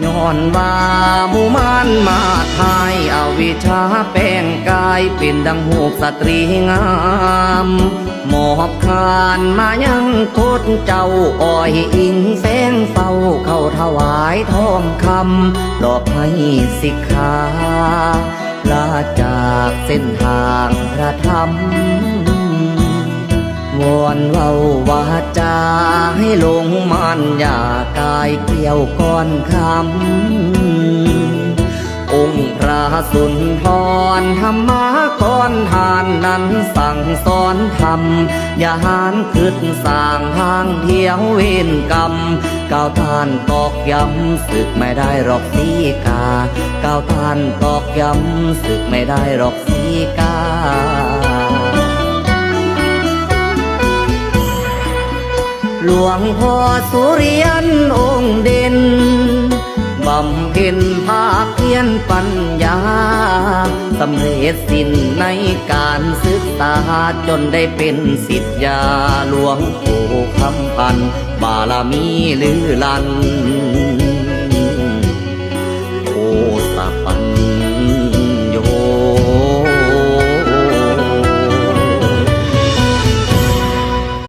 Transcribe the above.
ย้อนว่าหมู่มานมาทายเอาวิชาแปลงกายเป็นดังหูปสตรีงามหมอบคานมายังโคตเจ้าอ้อยอิงแสงเฝ้าเข้าถวายทองคำหลอกให้สิกขาลาจากเส้นทางพระธรรมวอนเว้าวาจาให้ลงมันอย่ากายเกี่ยวก้อนคำองค์พระสุนทรธรรมกรทานนั้นสั่งสอนธรรมอย่าหานขึ้นสร้างทางเที่ยวเวรกรรมก้าวท่านตอกย้ำศึกไม่ได้หรอกสีกาก้าวท่านตอกย้ำศึกไม่ได้หรอกสีกาหลวงพ่อสุริยันองค์เด่นบำเพ็ญภาคเพียรปัญญาสำเร็จสิ้นในการศึกษาจนได้เป็นศิษยาหลวงปู่คำพันธ์บารมีลือลันโอสะปัญ